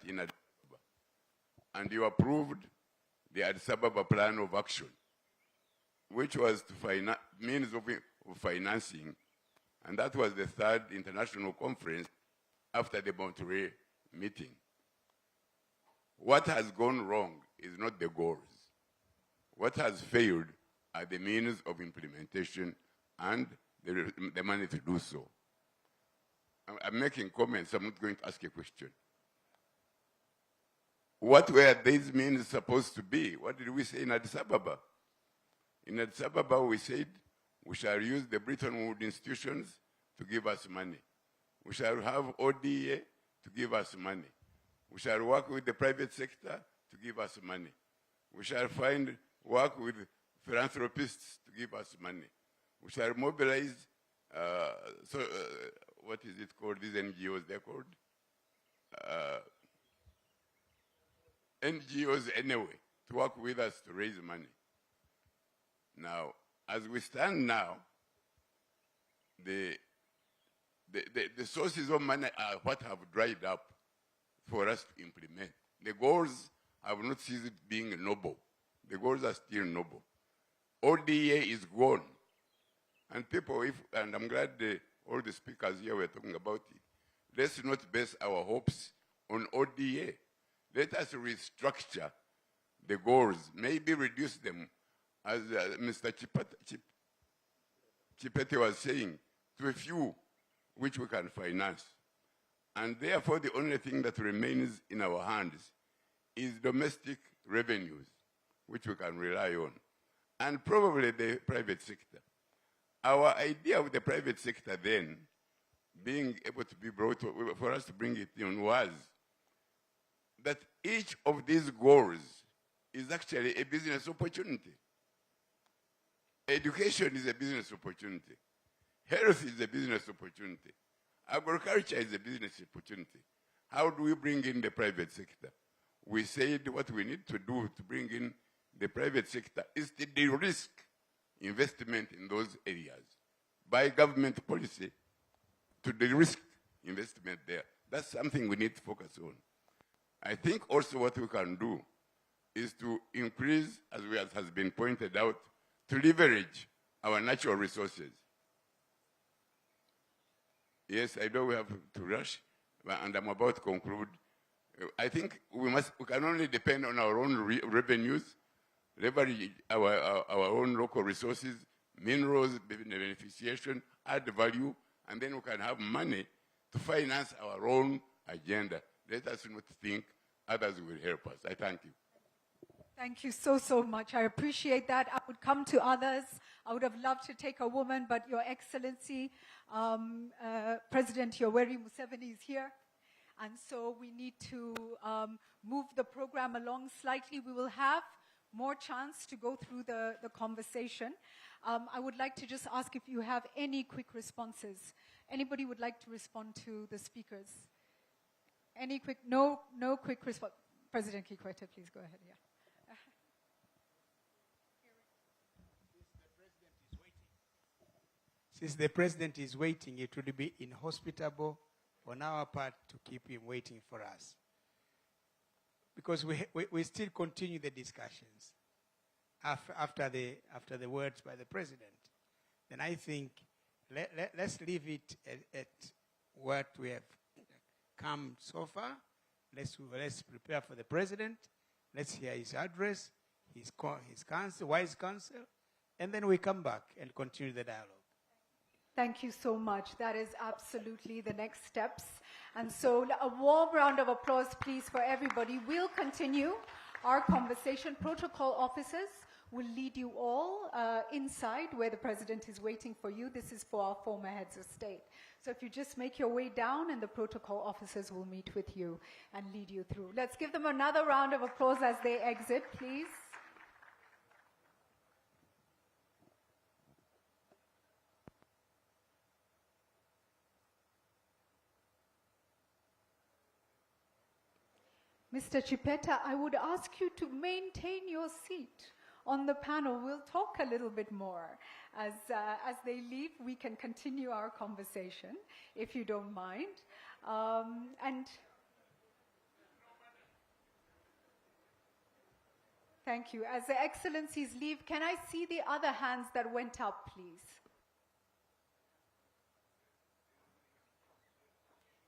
in Addis Ababa, and you approved the Addis Ababa Plan of Action, which was to means of financing, and that was the third international conference after the Monterey meeting. What has gone wrong is not the goals. What has failed are the means of implementation and the money to do so. I'm making comments, I'm not going to ask a question. What were these means supposed to be? What did we say in Addis Ababa? In Addis Ababa, we said we shall use the Bretton Woods institutions to give us money. We shall have ODA to give us money. We shall work with the private sector to give us money. We shall work with philanthropists to give us money. We shall mobilize, what is it called, these NGOs, they're called? NGOs anyway, to work with us to raise money. Now, as we stand now, the sources of money are what have dried up for us to implement. The goals have not ceased being noble. The goals are still noble. ODA is gone. And people, and I'm glad all the speakers here were talking about it. Let's not base our hopes on ODA. Let us restructure the goals, maybe reduce them, as Mr. Chipete was saying, to a few which we can finance. And therefore, the only thing that remains in our hands is domestic revenues, which we can rely on, and probably the private sector. Our idea of the private sector then, being able to be brought, for us to bring it in, was that each of these goals is actually a business opportunity. Education is a business opportunity. Health is a business opportunity. Agriculture is a business opportunity. How do we bring in the private sector? We said what we need to do to bring in the private sector is to de-risk investment in those areas by government policy to de-risk investment there. That's something we need to focus on. I think also what we can do is to increase, as has been pointed out, to leverage our natural resources. Yes, I know we have to rush, and I'm about to conclude. I think we can only depend on our own revenues, leverage our own local resources, minerals, beneficiation, add value, and then we can have money to finance our own agenda. Let us not think others will help us. I thank you. Thank you so, so much. I appreciate that. I would come to others. I would have loved to take a woman, but Your Excellency, President Yoweri Museveni is here. And so we need to move the program along slightly. We will have more chance to go through the conversation. I would like to just ask if you have any quick responses. Anybody would like to respond to the speakers? Any quick, no quick response. President Kikwete, please go ahead, yeah. Since the president is waiting, it would be inhospitable on our part to keep him waiting for us. Because we still continue the discussions after the words by the president. Then I think let's leave it at what we have come so far. Let's prepare for the president. Let's hear his address, his counsel, wise counsel, and then we come back and continue the dialogue. Thank you so much. That is absolutely the next steps. And so a warm round of applause, please, for everybody. We'll continue our conversation. Protocol officers will lead you all inside where the president is waiting for you. This is for our former heads of state. So if you just make your way down, and the protocol officers will meet with you and lead you through. Let's give them another round of applause as they exit, please. Mr. Chipeta, I would ask you to maintain your seat on the panel. We'll talk a little bit more. As they leave, we can continue our conversation, if you don't mind. And Thank you. As the Excellencies leave, can I see the other hands that went up, please?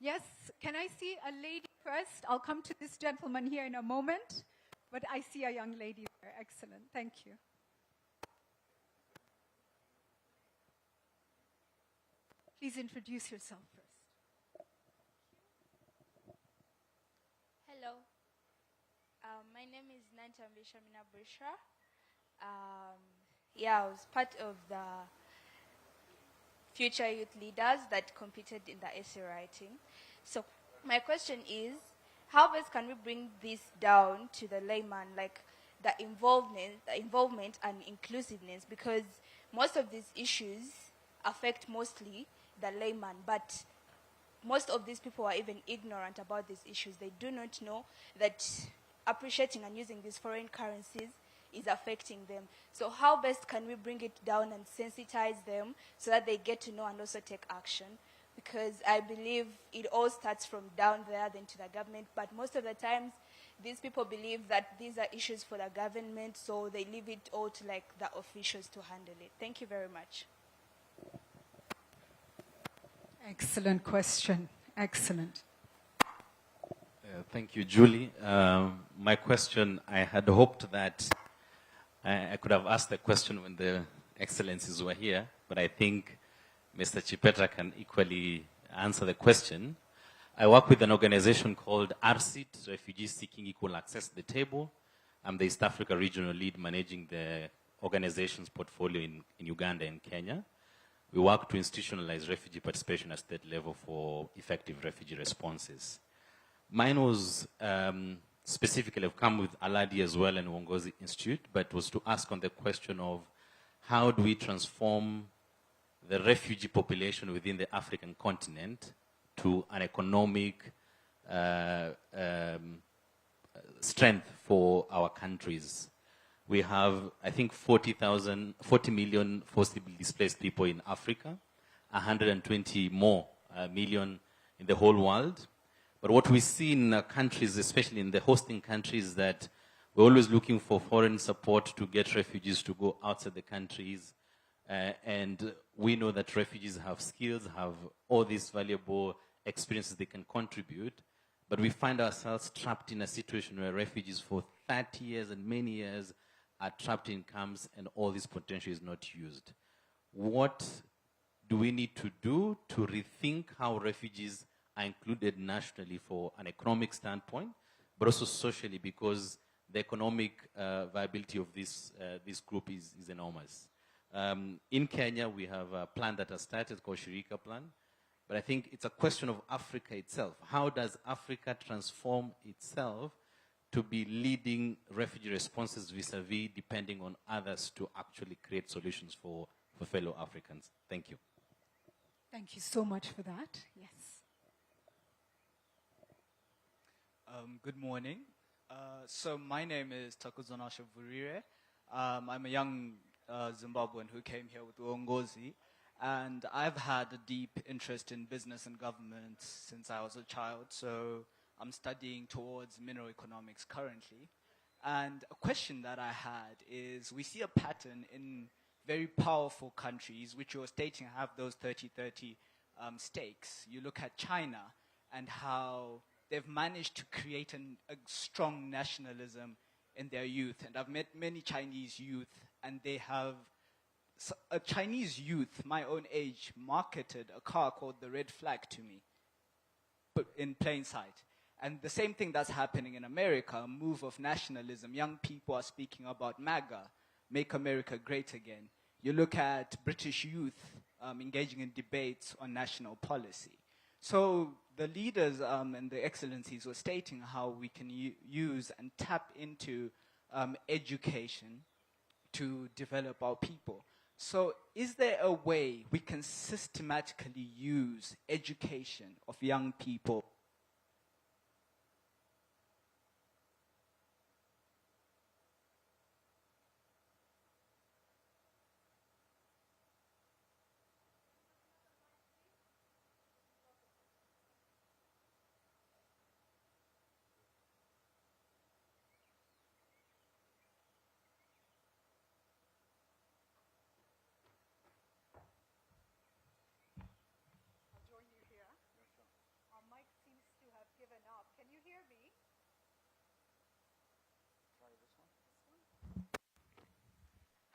Yes, can I see a lady first? I'll come to this gentleman here in a moment, but I see a young lady there. Excellent. Thank you. Please introduce yourself first. Hello. My name is Nantambi Shamina Bushra. I was part of the future youth leaders that competed in the essay writing. So my question is, how best can we bring this down to the layman, like the involvement and inclusiveness? Because most of these issues affect mostly the layman, but most of these people are even ignorant about these issues. They do not know that appreciating and using these foreign currencies is affecting them. So how best can we bring it down and sensitize them so that they get to know and also take action? Because I believe it all starts from down there, then to the government. But most of the times, these people believe that these are issues for the government, so they leave it all to like the officials to handle it. Thank you very much. Excellent question. Excellent. Thank you, Julie. My question, I had hoped that I could have asked the question when the excellencies were here, but I think Mr. Chipeta can equally answer the question. I work with an organization called RSIT, Refugees Seeking Equal Access to the Table. I'm the East Africa Regional Lead managing the organization's portfolio in Uganda and Kenya. We work to institutionalize refugee participation at state level for effective refugee responses. Mine was specifically, I've come with Aladi as well and Uongozi Institute, but was to ask on the question of how do we transform the refugee population within the African continent to an economic strength for our countries. We have, I think, 40 million forcibly displaced people in Africa, 120 more million in the whole world. But what we see in countries, especially in the hosting countries, that we're always looking for foreign support to get refugees to go outside the countries. And we know that refugees have skills, have all these valuable experiences they can contribute. But we find ourselves trapped in a situation where refugees for 30 years and many years are trapped in camps and all this potential is not used. What do we need to do to rethink how refugees are included nationally for an economic standpoint, but also socially, because the economic viability of this group is enormous. In Kenya, we have a plan that has started called Shirika Plan, but I think it's a question of Africa itself. How does Africa transform itself to be leading refugee responses vis-a-vis depending on others to actually create solutions for fellow Africans? Thank you. Thank you so much for that. Yes. Good morning. So my name is Takuzona Shavurire. I'm a young Zimbabwean who came here with Uongozi, and I've had a deep interest in business and government since I was a child. So I'm studying towards mineral economics currently. And a question that I had is, we see a pattern in very powerful countries, which you're stating have those 30-30 stakes. You look at China and how they've managed to create a strong nationalism in their youth. And I've met many Chinese youth, and they have a Chinese youth, my own age, marketed a car called the Red Flag to me, but in plain sight. And the same thing that's happening in America, a move of nationalism. Young people are speaking about MAGA, Make America Great Again. You look at British youth engaging in debates on national policy. So the leaders and the excellencies were stating how we can use and tap into education to develop our people. So is there a way we can systematically use education of young people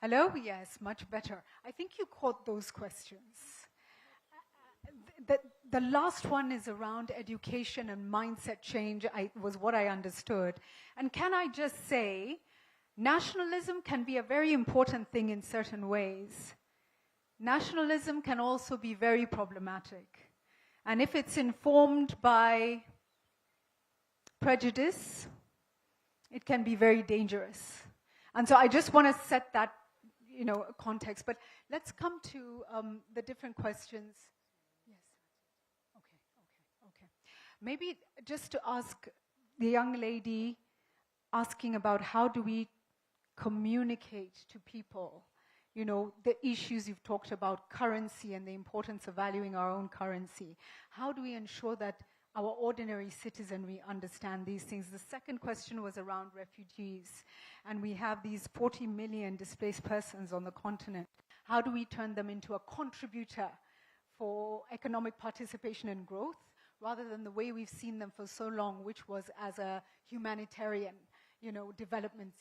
Hello? Yes, much better. I think you caught those questions. The last one is around education and mindset change, was what I understood. And can I just say, nationalism can be a very important thing in certain ways. Nationalism can also be very problematic. And if it's informed by prejudice, it can be very dangerous. And so I just want to set that, context. But let's come to the different questions. Yes. Okay. Maybe just to ask the young lady asking about how do we communicate to people, the issues you've talked about, currency and the importance of valuing our own currency. How do we ensure that our ordinary citizenry understand these things? The second question was around refugees. And we have these 40 million displaced persons on the continent. How do we turn them into a contributor for economic participation and growth, rather than the way we've seen them for so long, which was as a humanitarian development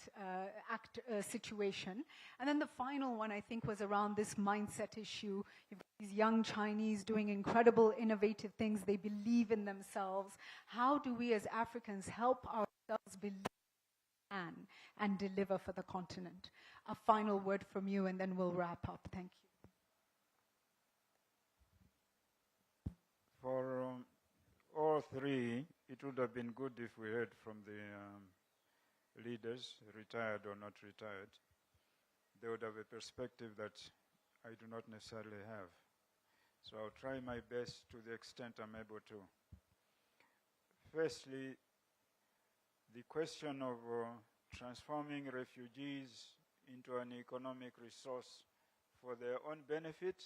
situation. And then the final one, I think, was around this mindset issue. You've got these young Chinese doing incredible, innovative things. They believe in themselves. How do we as Africans help ourselves believe and deliver for the continent? A final word from you, and then we'll wrap up. Thank you. For all three, it would have been good if we heard from the leaders, retired or not retired. They would have a perspective that I do not necessarily have. So I'll try my best to the extent I'm able to. Firstly, the question of transforming refugees into an economic resource for their own benefit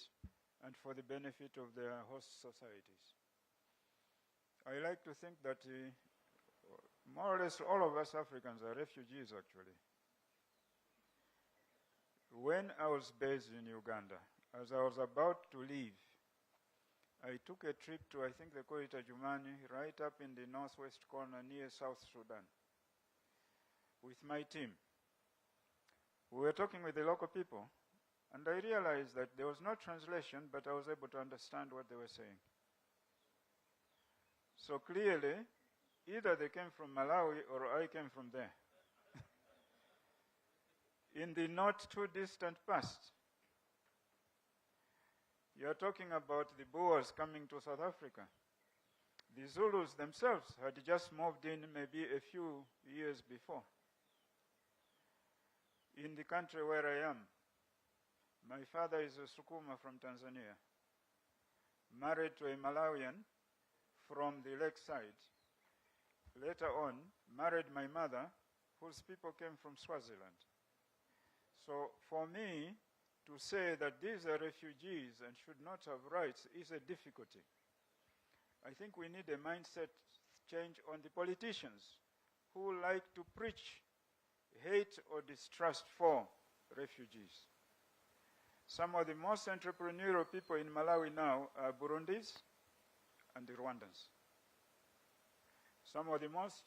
and for the benefit of their host societies. I like to think that more or less all of us Africans are refugees, actually. When I was based in Uganda, as I was about to leave, I took a trip to, I think they call it Ajumani, right up in the northwest corner near South Sudan, with my team. We were talking with the local people, and I realized that there was no translation, but I was able to understand what they were saying. So clearly, either they came from Malawi or I came from there. In the not too distant past, you're talking about the Boers coming to South Africa. The Zulus themselves had just moved in maybe a few years before. In the country where I am, my father is a Sukuma from Tanzania, married to a Malawian from the lakeside. Later on, married my mother, whose people came from Swaziland. So for me, to say that these are refugees and should not have rights is a difficulty. I think we need a mindset change on the politicians who like to preach hate or distrust for refugees. Some of the most entrepreneurial people in Malawi now are Burundis and the Rwandans. Some of the most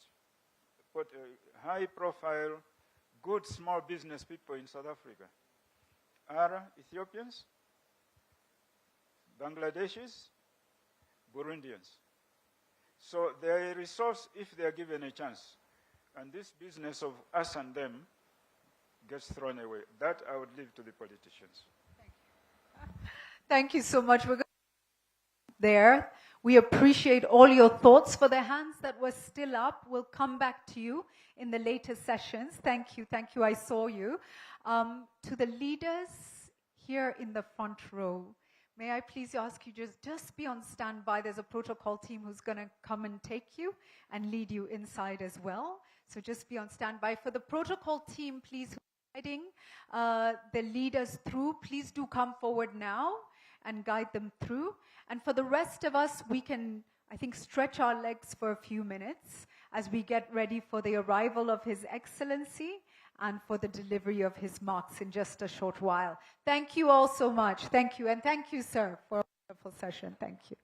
high-profile, good small business people in South Africa are Ethiopians, Bangladeshis, Burundians. So they are a resource if they are given a chance. And this business of us and them gets thrown away. That I would leave to the politicians. Thank you so much. We're going there. We appreciate all your thoughts. For the hands that were still up, we'll come back to you in the later sessions. Thank you. I saw you. To the leaders here in the front row, may I please ask you just be on standby. There's a protocol team who's going to come and take you and lead you inside as well. So just be on standby. For the protocol team, please, who's guiding the leaders through, please do come forward now and guide them through. And for the rest of us, we can, I think, stretch our legs for a few minutes as we get ready for the arrival of His Excellency and for the delivery of his marks in just a short while. Thank you all so much. Thank you. And thank you, sir, for a wonderful session. Thank you.